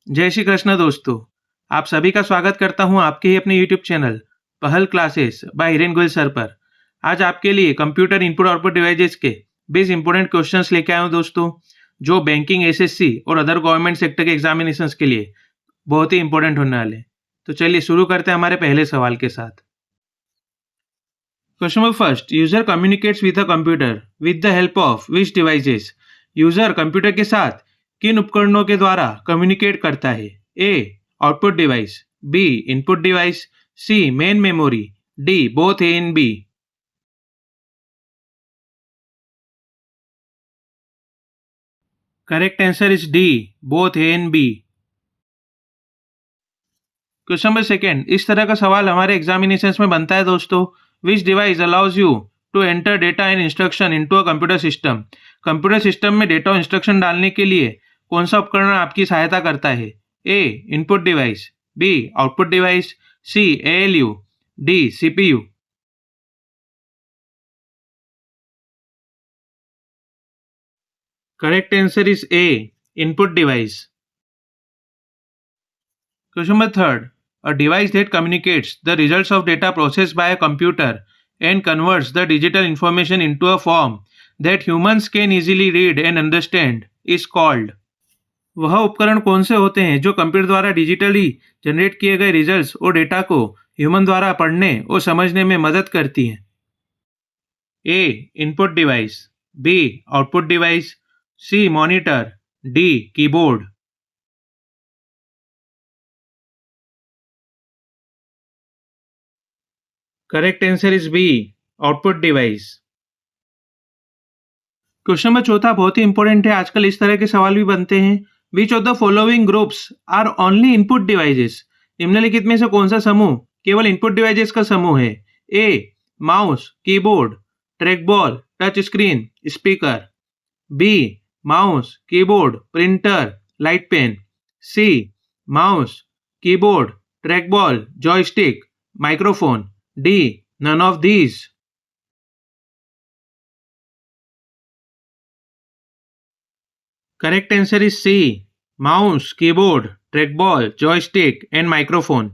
जय श्री कृष्ण दोस्तों। आप सभी का स्वागत करता हूं आपके ही अपने YouTube चैनल पहल classes bye Hiren Goyal sir पर। आज आपके लिए कंप्यूटर इनपुट आउटपुट डिवाइसेस के 20 इंपोर्टेंट क्वेश्चंस लेके आया हूं दोस्तों, जो बैंकिंग, एसएससी और अदर गवर्नमेंट सेक्टर के एग्जामिनेशंस के लिए बहुत ही इंपॉर्टेंट होने वाले हैं। तो चलिए शुरू करते हैं हमारे पहले सवाल के साथ। Question number first, user communicates with a computer with the help of which devices. User computer के साथ किन उपकरणों के द्वारा कम्युनिकेट करता है? A output device, B input device, C main memory, D both A and B. Correct answer is D, both A and B. Question number second, इस तरह का सवाल हमारे एग्जामिनेशंस में बनता है दोस्तों। Which device allows you to enter data and instruction into a computer system. Computer system में डेटा और इंस्ट्रक्शन डालने के लिए कौन सा उपकरण आपकी सहायता करता है? A input device, B output device, C ALU, D CPU. Correct answer is A input device. Question number third. A device that communicates the results of data processed by a computer and converts the digital information into a form that humans can easily read and understand is called. वह उपकरण कौन से होते हैं जो computer द्वारा digitally generate किए गए रिजल्ट्स और डेटा को ह्यूमन द्वारा पढ़ने और समझने में मदद करती हैं? A input device, B output device, C monitor, D keyboard. Correct answer is B output device. Question number चौथा बहुत ही इंपॉर्टेंट है। आजकल इस तरह के सवाल भी बनते हैं। Which of the following groups are only input devices. निम्नलिखित में से कौन सा समूह केवल इनपुट डिवाइसेस का समूह है? A mouse, keyboard, track ball, touch screen, speaker, B mouse, keyboard, printer, light pen, C mouse, keyboard, track ball, joystick, microphone, D none of these. Correct answer is C mouse, keyboard, trackball, joystick and microphone.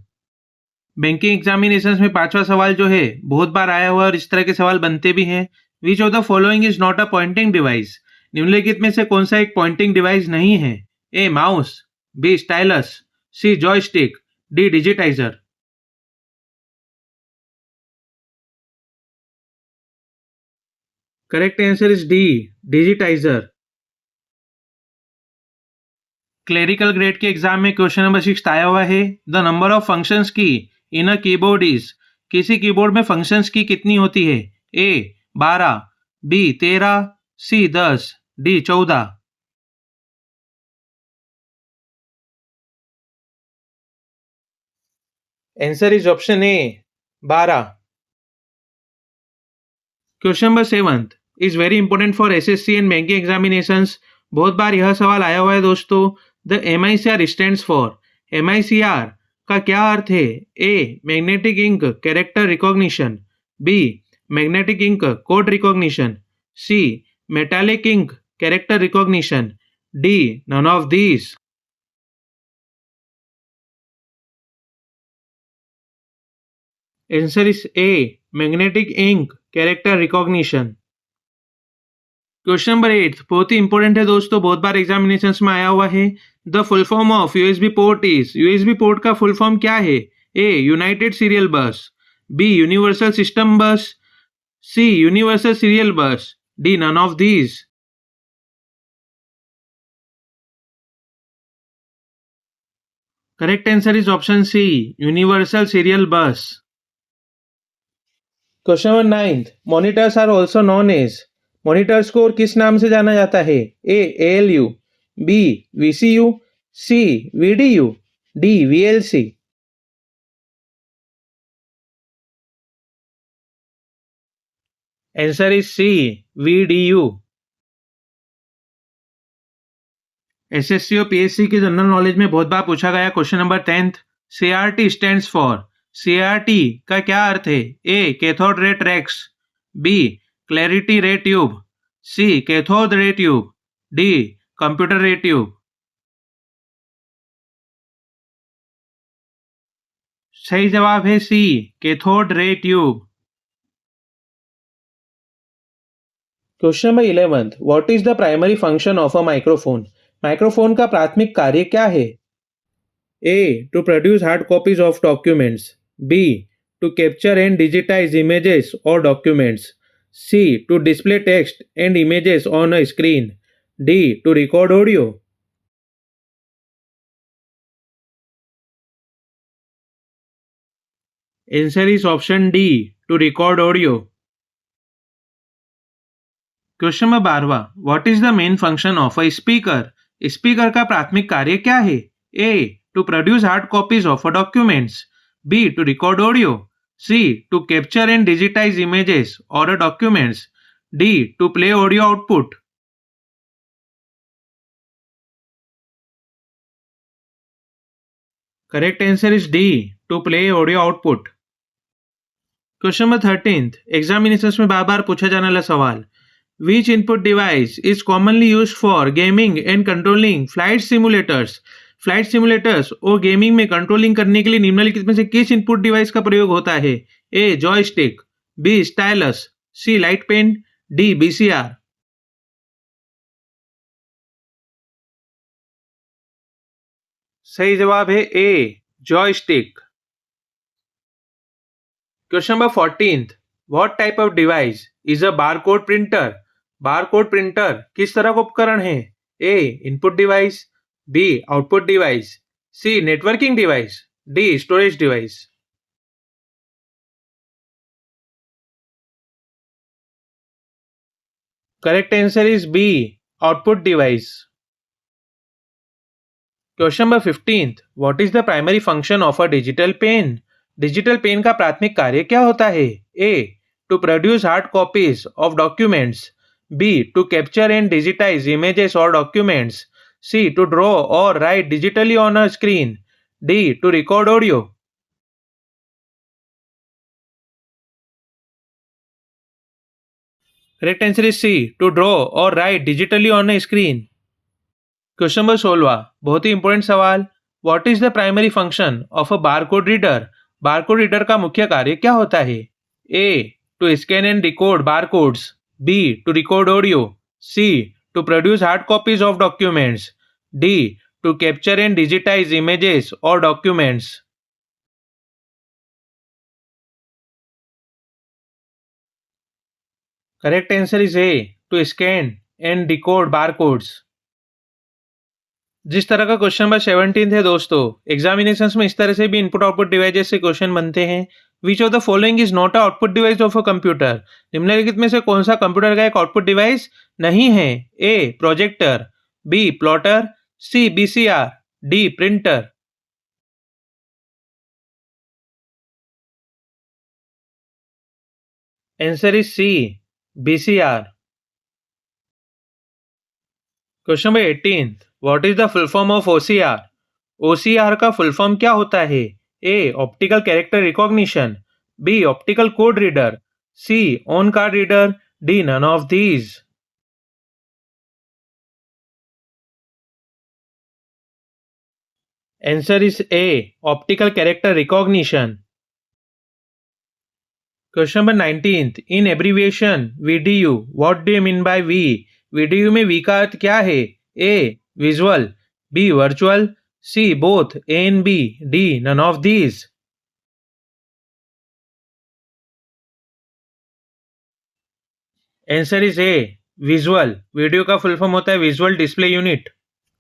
Banking examinations में पांचवा सवाल जो है बहुत बार आया हुआ है और इस तरह के सवाल बनते भी हैं। Which of the following is not a pointing device. निम्नलिखित में से कौन सा एक पॉइंटिंग डिवाइस नहीं है? A mouse, B stylus, C joystick, D digitizer. Correct answer is D digitizer. Clerical grade के एग्जाम में क्वेश्चन नंबर 6 आया हुआ है। The number of functions key in a keyboard is. किसी कीबोर्ड में फंक्शंस की कितनी होती है? A 12, B 13, C 10, D 14। Answer is option A 12। Question number 7 is very important for SSC and banking examinations. बहुत बार यह सवाल आया हुआ है दोस्तों। The MICR stands for. MICR का क्या अर्थ है? A magnetic ink character recognition, B magnetic ink code recognition, C metallic ink character recognition, D none of these. Answer is A magnetic ink character recognition. Question number 8 बहुत ही important है दोस्तों, बहुत बार examinations में आया हुआ है। The full form of USB port is. USB port का फुल फॉर्म क्या है? A united serial bus, B universal system bus, C universal serial bus, D none of these. Correct answer is option C universal serial bus. Question number 9, monitors are also known as. Monitors को और किस नाम से जाना जाता है? A ALU, B VCU, C VDU, D VLC। Answer is C VDU। SSC और PSC के जनरल नॉलेज में बहुत बार पूछा गया question number 10, CRT stands for. CRT का क्या अर्थ है? A cathode ray tracks, B clarity ray tube, C cathode ray tube, D computer ray tube. सही जवाब है C, cathode ray tube. Question number 11, what is the primary function of a microphone? Microphone का प्राथमिक कार्य क्या है? A. To produce hard copies of documents. B. To capture and digitize images or documents. C. To display text and images on a screen. D. To record audio. Answer is option D. To record audio. Question number 12, what is the main function of a speaker? Speaker का प्राथमिक कार्य क्या है? A. To produce hard copies of a documents. B. To record audio. C. To capture and digitise images और a documents. D. To play audio output. Correct answer is D, to play audio output. Question number 13, examination में बार बार पूछा जाने वाला सवाल, which input device is commonly use for gaming and controlling flight simulators? Flight simulators और gaming में controlling करने के लिए निम्नलिखित में से किस इनपुट डिवाइस का प्रयोग होता है? A. Joystick. B. Stylus. C. Light pen. D. BCR. सही जवाब है A. Joystick. Question number 14, what type of device is a barcode printer? Barcode printer किस तरह का उपकरण है? A. Input device. B. Output device. C. Networking device. D. Storage device. Correct answer is B. Output device. Question number 15, what is the primary function of a digital pen? Digital pen का प्राथमिक कार्य क्या होता है? A. To produce hard copies of documents. B. To capture and digitise images और documents. C. To draw और write digitally on a screen. D. To record audio. Correct answer is C, to draw और write digitally on a screen. Question number 16, बहुत ही important सवाल, what is the primary function of a barcode reader? Barcode reader का मुख्य कार्य क्या होता है? A. To scan and decode barcodes. B. To record audio. C. To produce hard copies of documents. D. To capture and digitise images और documents. Correct answer is A. To scan and decode barcodes. जिस तरह का question number 17 है दोस्तों, examinations में इस तरह से भी इनपुट आउटपुट डिवाइसेस से क्वेश्चन बनते हैं। Which of the following is not a output device of a computer? निम्नलिखित में से कौन सा कंप्यूटर का एक आउटपुट डिवाइस नहीं है? A. Projector. B. Plotter. C. BCR. D. Printer. Answer is C. BCR. Question number 18, what is the full form of OCR? OCR का फुल फॉर्म क्या होता है? A. Optical character recognition. B. Optical code reader. C. On card reader. D. None of these. Answer is A. Optical character recognition. Question number 19, in abbreviation VDU what do you mean by V? VDU में we का अर्थ क्या है? A. Visual. B. Virtual. C. Both A and B. D. None of these. Answer is A. Visual. Video का full form होता है visual display unit.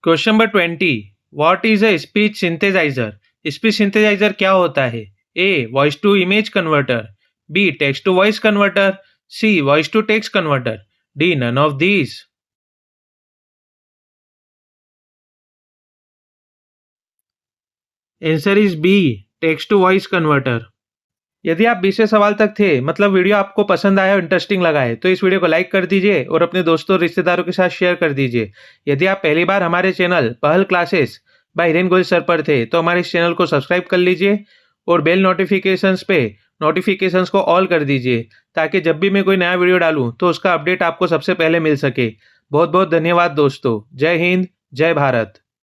Question number 20, what is a speech synthesiser? Speech synthesiser क्या होता है? A. Voice to image converter. B. Text to voice converter. C. Voice to text converter. D. None of these. Answer is B. Text to voice converter. यदि आप 20वें सवाल तक थे, मतलब video आपको पसंद आया और इंटरेस्टिंग लगा है, तो इस वीडियो को लाइक कर दीजिए और अपने दोस्तों और रिश्तेदारों के साथ शेयर कर दीजिए। यदि आप पहली बार हमारे चैनल पहल classes bye Hiren Goyal sir पर थे, तो हमारे इस चैनल को सब्सक्राइब कर लीजिए और बेल नोटिफिकेशंस पे नोटिफिकेशंस को ऑल कर दीजिए, ताकि जब भी मैं कोई नया वीडियो डालूँ तो उसका अपडेट आपको सबसे पहले मिल सके। बहुत बहुत धन्यवाद दोस्तों। जय हिंद, जय भारत।